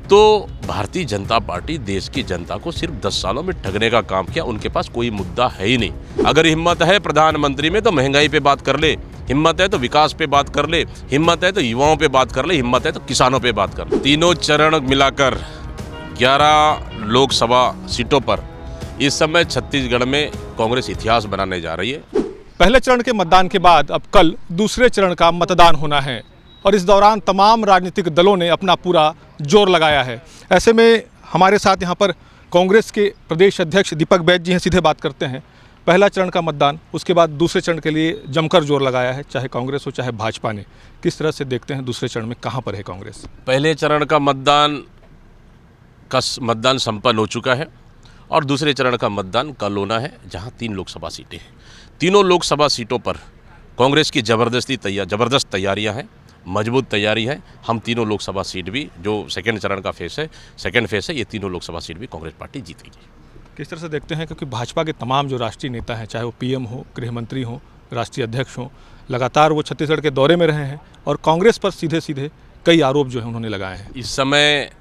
तो भारतीय जनता पार्टी देश की जनता को सिर्फ 10 सालों में ठगने का काम किया। उनके पास कोई मुद्दा है ही नहीं। अगर हिम्मत है प्रधानमंत्री में तो महंगाई पे बात कर ले, हिम्मत है तो विकास पे बात कर ले, हिम्मत है तो युवाओं पे बात कर ले, हिम्मत है तो किसानों पे बात कर ले। तीनों चरण मिलाकर 11 लोकसभा सीटों पर इस समय छत्तीसगढ़ में कांग्रेस इतिहास बनाने जा रही है। पहले चरण के मतदान के बाद अब कल दूसरे चरण का मतदान होना है और इस दौरान तमाम राजनीतिक दलों ने अपना पूरा जोर लगाया है। ऐसे में हमारे साथ यहाँ पर कांग्रेस के प्रदेश अध्यक्ष दीपक बैज जी हैं, सीधे बात करते हैं। पहला चरण का मतदान, उसके बाद दूसरे चरण के लिए जमकर जोर लगाया है, चाहे कांग्रेस हो चाहे भाजपा ने। किस तरह से देखते हैं दूसरे चरण में कहाँ पर है कांग्रेस? पहले चरण का मतदान संपन्न हो चुका है और दूसरे चरण का मतदान कल होना है, जहाँ 3 लोकसभा सीटें हैं। तीनों लोकसभा सीटों पर कांग्रेस की ज़बरदस्त तैयारियां हैं, मजबूत तैयारी है। हम तीनों लोकसभा सीट भी, जो सेकंड चरण का सेकंड फेस है, ये तीनों लोकसभा सीट भी कांग्रेस पार्टी जीतेगी। किस तरह से देखते हैं, क्योंकि भाजपा के तमाम जो राष्ट्रीय नेता हैं, चाहे वो पीएम हो, गृह मंत्री हो, राष्ट्रीय अध्यक्ष हो, लगातार वो छत्तीसगढ़ के दौरे में रहे हैं और कांग्रेस पर सीधे सीधे कई आरोप जो है उन्होंने लगाए हैं। इस समय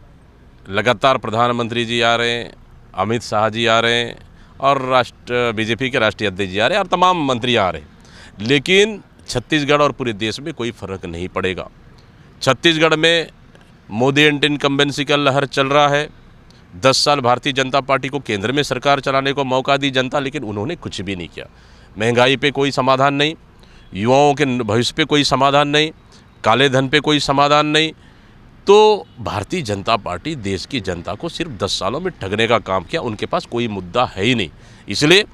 लगातार प्रधानमंत्री जी आ रहे हैं, अमित शाह जी आ रहे हैं और बीजेपी के राष्ट्रीय अध्यक्ष जी आ रहे हैं और तमाम मंत्री आ रहे हैं, लेकिन छत्तीसगढ़ और पूरे देश में कोई फर्क नहीं पड़ेगा। छत्तीसगढ़ में मोदी एंटी इनकम्बेंसी का लहर चल रहा है। 10 साल भारतीय जनता पार्टी को केंद्र में सरकार चलाने को मौका दी जनता, लेकिन उन्होंने कुछ भी नहीं किया। महंगाई पे कोई समाधान नहीं, युवाओं के भविष्य पे कोई समाधान नहीं, काले धन पे कोई समाधान नहीं। तो भारतीय जनता पार्टी देश की जनता को सिर्फ 10 सालों में ठगने का काम किया। उनके पास कोई मुद्दा है ही नहीं। इसलिए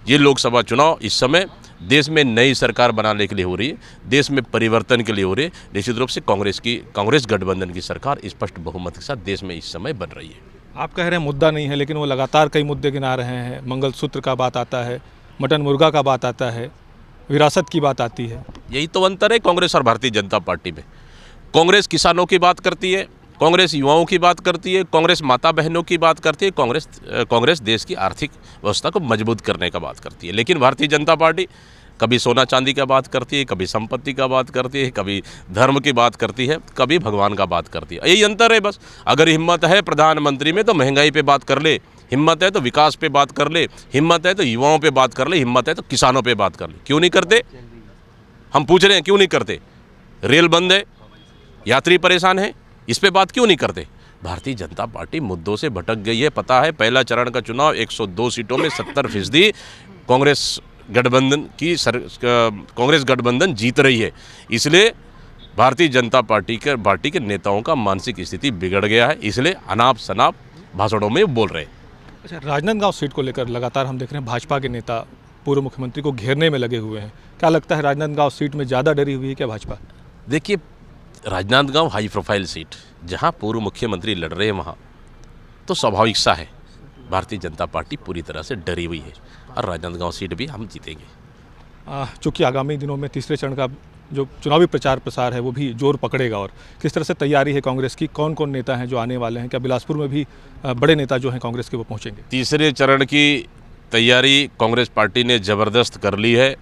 ये लोकसभा चुनाव इस समय देश में नई सरकार बनाने के लिए हो रही है, देश में परिवर्तन के लिए हो रही है। निश्चित रूप से कांग्रेस गठबंधन की सरकार स्पष्ट बहुमत के साथ देश में इस समय बन रही है। आप कह रहे हैं मुद्दा नहीं है, लेकिन वो लगातार कई मुद्दे गिना रहे हैं। मंगलसूत्र का बात आता है, मटन मुर्गा का बात आता है, विरासत की बात आती है। यही तो अंतर है कांग्रेस और भारतीय जनता पार्टी में। कांग्रेस किसानों की बात करती है, कांग्रेस युवाओं की बात करती है, कांग्रेस माता बहनों की बात करती है, कांग्रेस देश की आर्थिक व्यवस्था को मजबूत करने का बात करती है। लेकिन भारतीय जनता पार्टी कभी सोना चांदी का बात करती है, कभी संपत्ति का बात करती है, कभी धर्म की बात करती है, कभी भगवान का बात करती है। यही अंतर है बस। अगर हिम्मत है प्रधानमंत्री में तो महंगाई पे बात कर ले, हिम्मत है तो विकास पे बात कर ले, हिम्मत है तो युवाओं पे बात कर ले, हिम्मत है तो किसानों पे बात कर ले। क्यों नहीं करते? हम पूछ रहे हैं, क्यों नहीं करते? रेल बंद है, यात्री परेशान है, इस पे बात क्यों नहीं करते? भारतीय जनता पार्टी मुद्दों से भटक गई है। पता है, पहला चरण का चुनाव 102 सीटों में 70% कांग्रेस गठबंधन जीत रही है। इसलिए भारतीय जनता पार्टी के नेताओं का मानसिक स्थिति बिगड़ गया है, इसलिए अनाप शनाप भाषणों में बोल रहे हैं। अच्छा, राजनांदगांव सीट को लेकर लगातार हम देख रहे हैं भाजपा के नेता पूर्व मुख्यमंत्री को घेरने में लगे हुए हैं। क्या लगता है, राजनांदगांव सीट में ज़्यादा डरी हुई है क्या भाजपा? देखिए, राजनांदगांव हाई प्रोफाइल सीट, जहां पूर्व मुख्यमंत्री लड़ रहे हैं, वहां तो स्वाभाविक सा है भारतीय जनता पार्टी पूरी तरह से डरी हुई है और राजनांदगांव सीट भी हम जीतेंगे। चूँकि आगामी दिनों में तीसरे चरण का जो चुनावी प्रचार प्रसार है वो भी जोर पकड़ेगा, और किस तरह से तैयारी है कांग्रेस की? कौन कौन नेता हैं जो आने वाले हैं? क्या बिलासपुर में भी बड़े नेता जो हैं कांग्रेस के वो पहुँचेंगे? तीसरे चरण की तैयारी कांग्रेस पार्टी ने ज़बरदस्त कर ली है।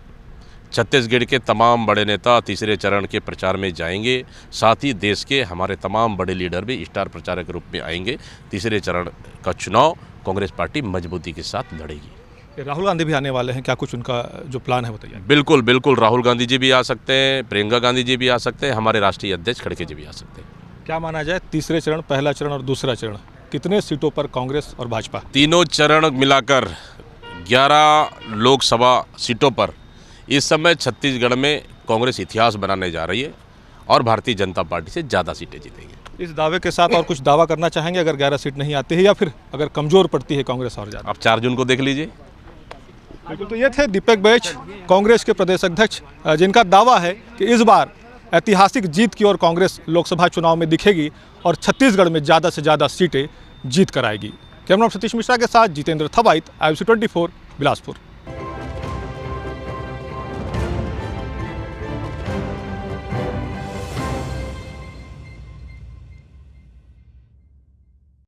छत्तीसगढ़ के तमाम बड़े नेता तीसरे चरण के प्रचार में जाएंगे, साथ ही देश के हमारे तमाम बड़े लीडर भी स्टार प्रचारक के रूप में आएंगे। तीसरे चरण का चुनाव कांग्रेस पार्टी मजबूती के साथ लड़ेगी। राहुल गांधी भी आने वाले हैं, क्या कुछ उनका जो प्लान है वो तैयार? बिल्कुल राहुल गांधी जी भी आ सकते हैं, प्रियंका गांधी जी भी आ सकते हैं, हमारे राष्ट्रीय अध्यक्ष खड़गे जी भी आ सकते हैं। क्या माना जाए, तीसरे चरण, पहला चरण और दूसरा चरण, कितने सीटों पर कांग्रेस और भाजपा? तीनों चरण मिलाकर 11 लोकसभा सीटों पर इस समय छत्तीसगढ़ में कांग्रेस इतिहास बनाने जा रही है और भारतीय जनता पार्टी से ज़्यादा सीटें जीतेंगे। इस दावे के साथ और कुछ दावा करना चाहेंगे अगर 11 सीट नहीं आती है, या फिर अगर कमज़ोर पड़ती है कांग्रेस और ज़्यादा? आप 4 जून को देख लीजिए। बिल्कुल, तो ये थे दीपक बैज, कांग्रेस के प्रदेश अध्यक्ष, जिनका दावा है कि इस बार ऐतिहासिक जीत की ओर कांग्रेस लोकसभा चुनाव में दिखेगी और छत्तीसगढ़ में ज़्यादा से ज़्यादा सीटें जीत कर आएगी। कैमरा सतीश मिश्रा के साथ जितेंद्र थवाइत, IBC 24 बिलासपुर।